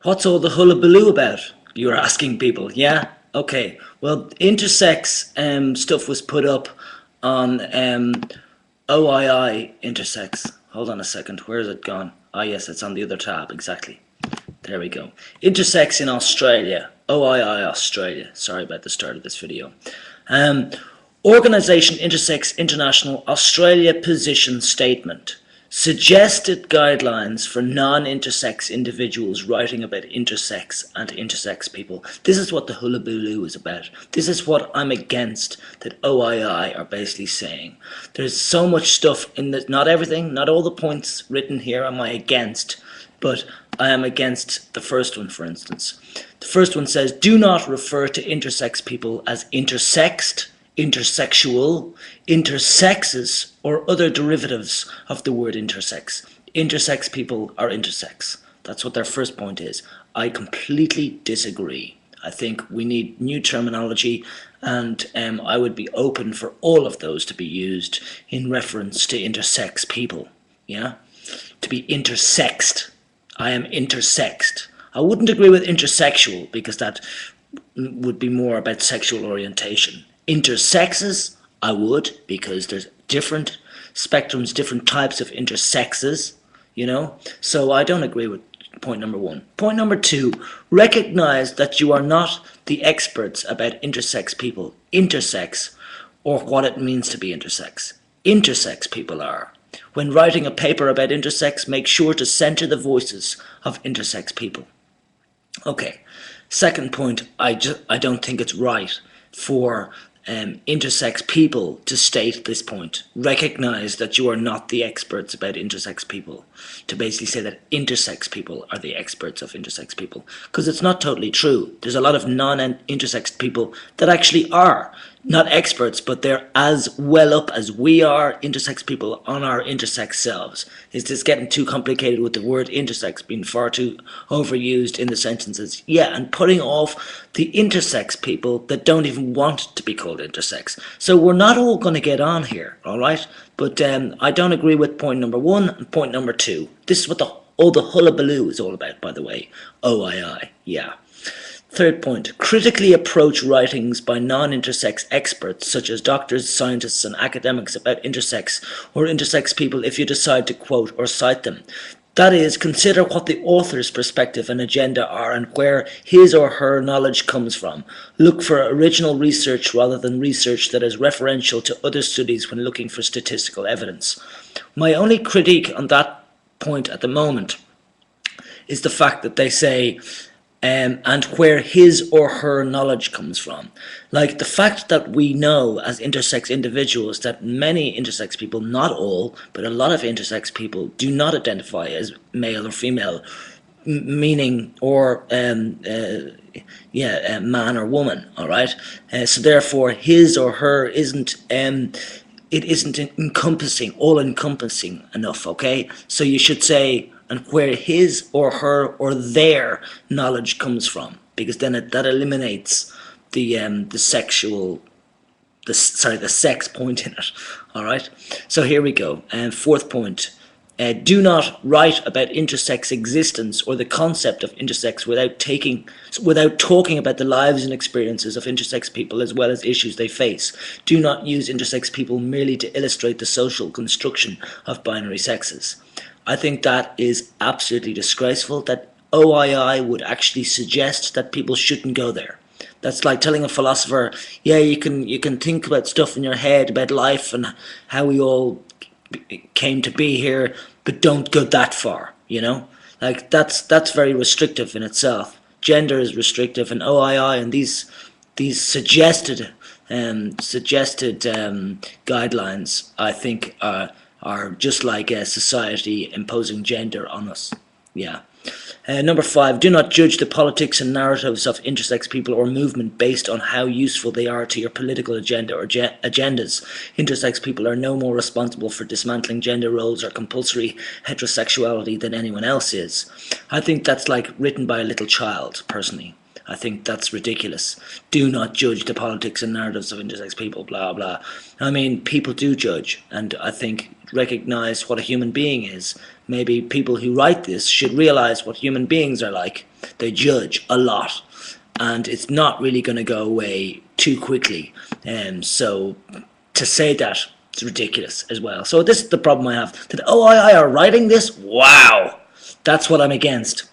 What's all the hullabaloo about? You're asking people, yeah? Okay, well, intersex stuff was put up on OII intersex. Hold on a second, where is it gone? Ah, yes, it's on the other tab, exactly. There we go. Intersex in Australia. OII Australia. Sorry about the start of this video. Organisation Intersex International Australia Position Statement. Suggested guidelines for non-intersex individuals writing about intersex and intersex people. This is what the hullabaloo is about. This is what I'm against that OII are basically saying. There's so much stuff in this, not everything, not all the points written here am I against, but I am against the first one, for instance. The first one says, do not refer to intersex people as intersexed, intersexual, intersexes, or other derivatives of the word intersex. Intersex people are intersex. That's what their first point is. I completely disagree. I think we need new terminology, and I would be open for all of those to be used in reference to intersex people. Yeah? To be intersexed. I am intersexed. I wouldn't agree with intersexual because that would be more about sexual orientation. Intersexes, I would, because there's different spectrums, different types of intersexes, you know. So I don't agree with point number one. Point number two, recognize that you are not the experts about intersex people, intersex, or what it means to be intersex. Intersex people are. When writing a paper about intersex, make sure to center the voices of intersex people. Okay, second point, I don't think it's right for intersex people to state this point. Recognize that you are not the experts about intersex people. To basically say that intersex people are the experts of intersex people. Because it's not totally true. There's a lot of non-intersex people that actually are not experts, but they're as well up as we are, intersex people, on our intersex selves. Is this getting too complicated with the word intersex being far too overused in the sentences? Yeah, and putting off the intersex people that don't even want to be called intersex. So we're not all going to get on here, all right? But I don't agree with point number one and point number two. This is what all the hullabaloo is all about, by the way. OII, yeah. Third point, critically approach writings by non-intersex experts such as doctors, scientists and academics about intersex or intersex people if you decide to quote or cite them. That is, consider what the author's perspective and agenda are and where his or her knowledge comes from. Look for original research rather than research that is referential to other studies when looking for statistical evidence. My only critique on that point at the moment is the fact that they say and where his or her knowledge comes from. Like the fact that we know as intersex individuals that many intersex people, not all, but a lot of intersex people do not identify as male or female, meaning or man or woman, all right? So therefore his or her isn't it isn't encompassing, all-encompassing enough, okay? So you should say, and where his or her or their knowledge comes from, because then that eliminates the sex point in it. All right. So here we go. And fourth point: do not write about intersex existence or the concept of intersex without talking about the lives and experiences of intersex people as well as issues they face. Do not use intersex people merely to illustrate the social construction of binary sexes. I think that is absolutely disgraceful that OII would actually suggest that people shouldn't go there. That's like telling a philosopher, yeah, you can think about stuff in your head about life and how we all came to be here, but don't go that far, you know? Like that's very restrictive in itself. Gender is restrictive, and OII and these suggested guidelines, I think, are just like a society imposing gender on us. Yeah. Number 5, do not judge the politics and narratives of intersex people or movement based on how useful they are to your political agenda or agendas. Intersex people are no more responsible for dismantling gender roles or compulsory heterosexuality than anyone else is. I think that's like written by a little child, personally. I think that's ridiculous. Do not judge the politics and narratives of intersex people, blah, blah. I mean, people do judge, and I think recognize what a human being is. Maybe people who write this should realize what human beings are like. They judge a lot, and it's not really going to go away too quickly. So to say that, it's ridiculous as well. So this is the problem I have. That OII are writing this? Wow! That's what I'm against.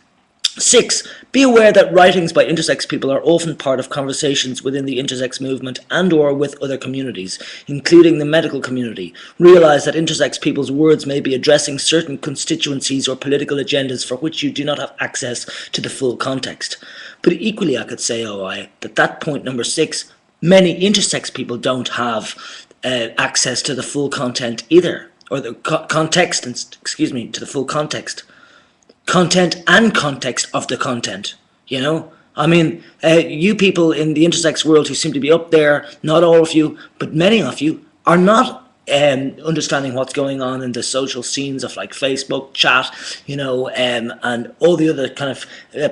6. Be aware that writings by intersex people are often part of conversations within the intersex movement and or with other communities, including the medical community. Realize that intersex people's words may be addressing certain constituencies or political agendas for which you do not have access to the full context. But equally, I could say, OI, that point number 6, many intersex people don't have access to the full content either, or the context, to the full context. Content and context of the content, you know? I mean, you people in the intersex world who seem to be up there, not all of you, but many of you, are not understanding what's going on in the social scenes of like Facebook, chat, you know, and all the other kind of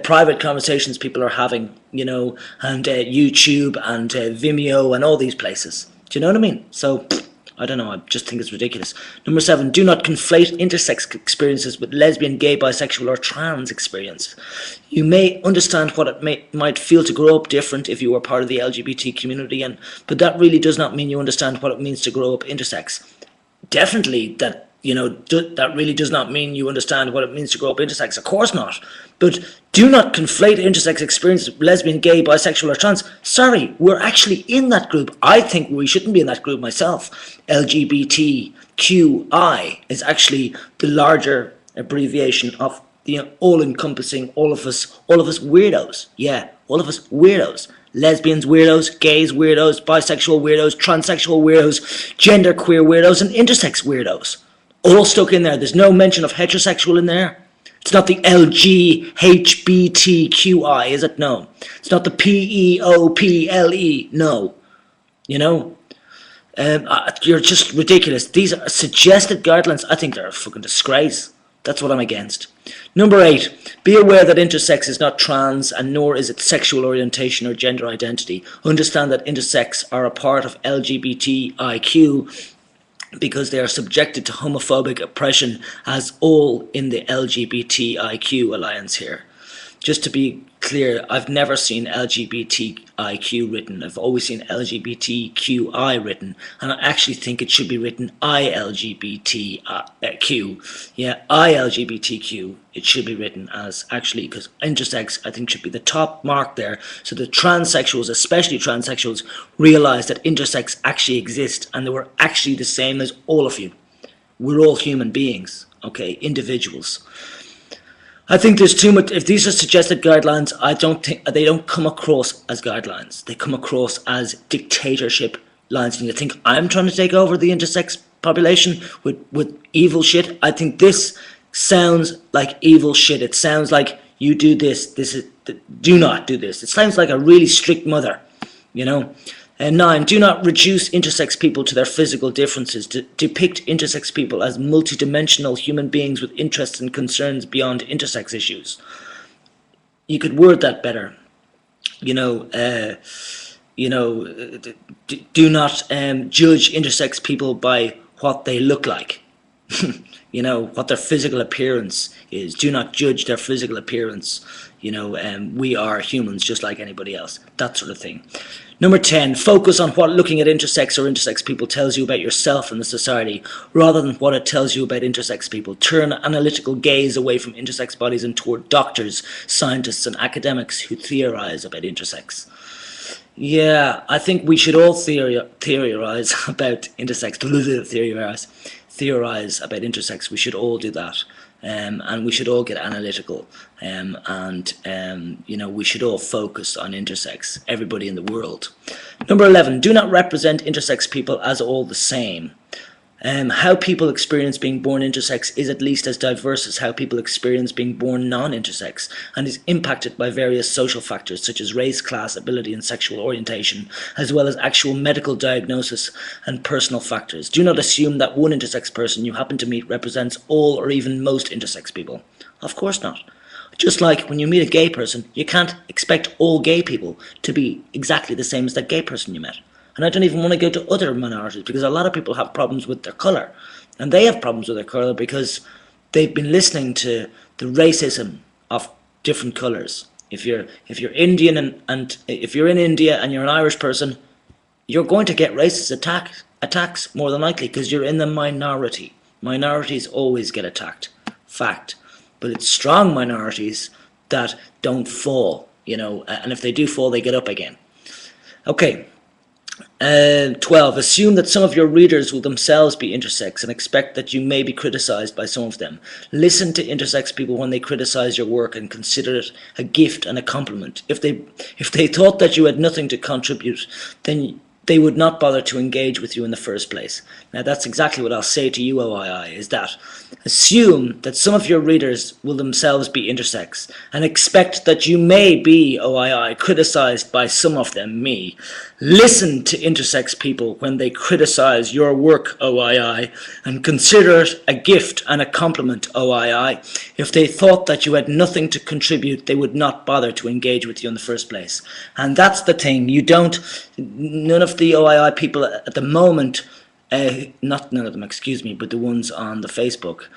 private conversations people are having, you know, and YouTube and Vimeo and all these places. Do you know what I mean? So I don't know, I just think it's ridiculous. Number 7, do not conflate intersex experiences with lesbian, gay, bisexual or trans experience. You may understand what it might feel to grow up different if you were part of the LGBT community, but that really does not mean you understand what it means to grow up intersex. Definitely that, you know, that really does not mean you understand what it means to grow up intersex. Of course not. But do not conflate intersex experiences with lesbian, gay, bisexual or trans. Sorry, we're actually in that group. I think we shouldn't be in that group myself. LGBTQI is actually the larger abbreviation of the all-encompassing all of us weirdos. Yeah, all of us weirdos. Lesbians weirdos, gays weirdos, bisexual weirdos, transsexual weirdos, genderqueer weirdos and intersex weirdos. All stuck in there. There's no mention of heterosexual in there. It's not the LGHBTQI, is it? No. It's not the PEOPLE. No. You know? You're just ridiculous. These are suggested guidelines. I think they're a fucking disgrace. That's what I'm against. Number 8. Be aware that intersex is not trans and nor is it sexual orientation or gender identity. Understand that intersex are a part of LGBTIQ because they are subjected to homophobic oppression as all in the LGBTIQ alliance here. Just to be clear, I've never seen LGBTIQ written. I've always seen LGBTQI written, and I actually think it should be written ILGBTQ. Yeah, ILGBTQ. It should be written as, actually, because intersex, I think, should be the top mark there, so the transsexuals, especially transsexuals, realize that intersex actually exists, and they were actually the same as all of you. We're all human beings, okay, individuals. I think there's too much. If these are suggested guidelines, I don't think they don't come across as guidelines. They come across as dictatorship lines. And you think I'm trying to take over the intersex population with evil shit? I think this sounds like evil shit. It sounds like you do this. Do not do this. It sounds like a really strict mother, you know. And 9, do not reduce intersex people to their physical differences. Depict intersex people as multidimensional human beings with interests and concerns beyond intersex issues. You could word that better. Do not judge intersex people by what they look like. What their physical appearance is. Do not judge their physical appearance. We are humans just like anybody else. That sort of thing. Number 10, focus on what looking at intersex or intersex people tells you about yourself and the society, rather than what it tells you about intersex people. Turn analytical gaze away from intersex bodies and toward doctors, scientists and academics who theorize about intersex. Yeah, I think we should all theorize about intersex. Theorize about intersex. We should all do that. And we should all get analytical, we should all focus on intersex, everybody in the world. Number 11, do not represent intersex people as all the same. How people experience being born intersex is at least as diverse as how people experience being born non-intersex, and is impacted by various social factors such as race, class, ability and sexual orientation, as well as actual medical diagnosis and personal factors. Do not assume that one intersex person you happen to meet represents all or even most intersex people. Of course not. Just like when you meet a gay person, you can't expect all gay people to be exactly the same as that gay person you met. And I don't even want to go to other minorities, because a lot of people have problems with their colour. And they have problems with their colour because they've been listening to the racism of different colours. If you're Indian, and if you're in India and you're an Irish person, you're going to get racist attacks more than likely, because you're in the minority. Minorities always get attacked. Fact. But it's strong minorities that don't fall, and if they do fall, they get up again. Okay. 12. Assume that some of your readers will themselves be intersex and expect that you may be criticized by some of them. Listen to intersex people when they criticize your work and consider it a gift and a compliment. If they thought that you had nothing to contribute, then they would not bother to engage with you in the first place. Now that's exactly what I'll say to you, OII, is that assume that some of your readers will themselves be intersex and expect that you may be, OII, criticized by some of them, me. Listen to intersex people when they criticize your work, OII, and consider it a gift and a compliment, OII. If they thought that you had nothing to contribute, they would not bother to engage with you in the first place. And that's the thing. None of the OII people at the moment, not none of them, excuse me, but the ones on the Facebook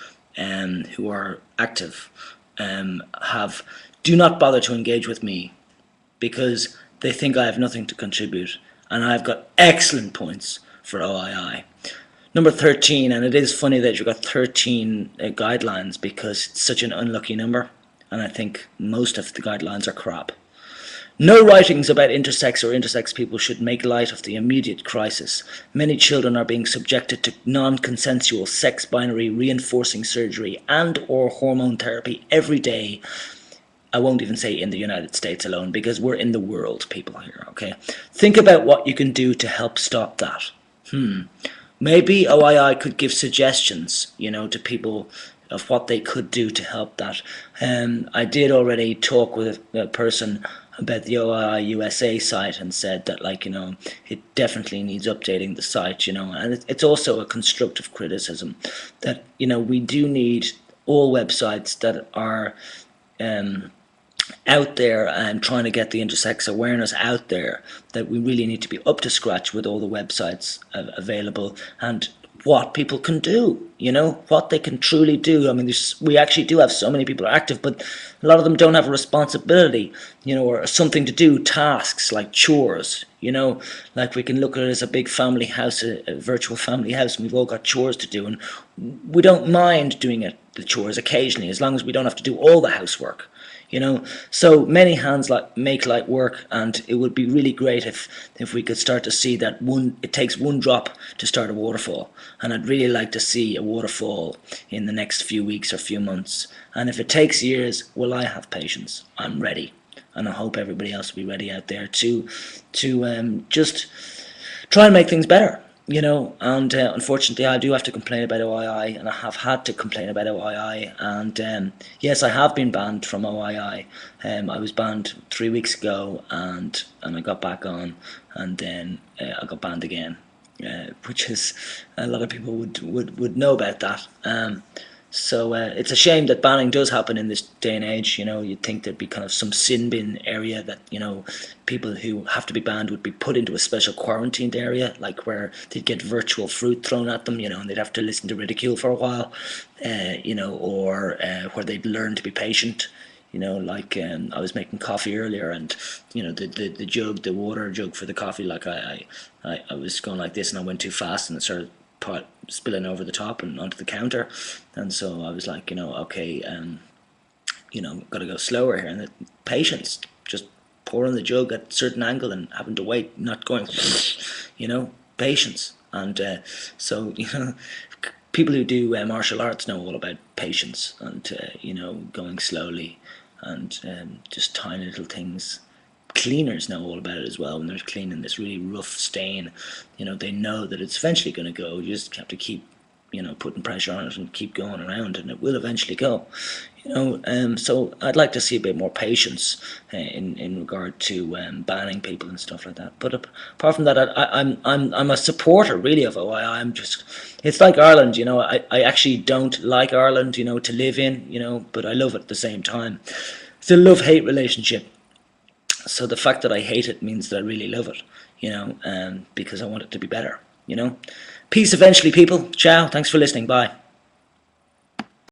who are active, do not bother to engage with me, because they think I have nothing to contribute, and I've got excellent points for OII. Number 13, and it is funny that you've got 13 guidelines, because it's such an unlucky number, and I think most of the guidelines are crap. No writings about intersex or intersex people should make light of the immediate crisis. Many children are being subjected to non-consensual sex binary reinforcing surgery and or hormone therapy every day. I won't even say in the United States alone, because we're in the world, people here, okay? Think about what you can do to help stop that. Maybe OII could give suggestions, to people of what they could do to help that. I did already talk with a person about the OII USA site and said that, it definitely needs updating the site, and it's also a constructive criticism that, we do need all websites that are out there and trying to get the intersex awareness out there, that we really need to be up to scratch with all the websites available, and what people can do, what they can truly do. I mean, we actually do have so many people are active, but a lot of them don't have a responsibility, or something to do, tasks like chores, like we can look at it as a big family house, a virtual family house, and we've all got chores to do, and we don't mind doing the chores occasionally, as long as we don't have to do all the housework. So many hands make light work, and it would be really great if we could start to see that it takes one drop to start a waterfall, and I'd really like to see a waterfall in the next few weeks or few months. And if it takes years, well, I have patience. I'm ready, and I hope everybody else will be ready out there to just try and make things better. And unfortunately I do have to complain about OII, and I have had to complain about OII, and yes, I have been banned from OII. I was banned 3 weeks ago, and I got back on, and then I got banned again, which is, a lot of people would know about that. So it's a shame that banning does happen in this day and age. You'd think there'd be kind of some sin bin area that, people who have to be banned would be put into a special quarantined area, like where they'd get virtual fruit thrown at them, and they'd have to listen to ridicule for a while, or where they'd learn to be patient. I was making coffee earlier, and the jug, the water jug for the coffee, like I was going like this, and I went too fast, and it started spilling over the top and onto the counter, and so I was like, okay, got to go slower here, and patience, just pouring the jug at a certain angle and having to wait, not going, patience. And so people who do martial arts know all about patience, and going slowly, and just tiny little things. Cleaners know all about it as well. When they're cleaning this really rough stain, they know that it's eventually going to go. You just have to keep, putting pressure on it and keep going around, and it will eventually go. So I'd like to see a bit more patience in regard to banning people and stuff like that. But apart from that, I'm a supporter really of OII. It's like Ireland, I actually don't like Ireland, to live in, but I love it at the same time. It's a love-hate relationship. So the fact that I hate it means that I really love it, because I want it to be better. Peace eventually, people. Ciao. Thanks for listening. Bye.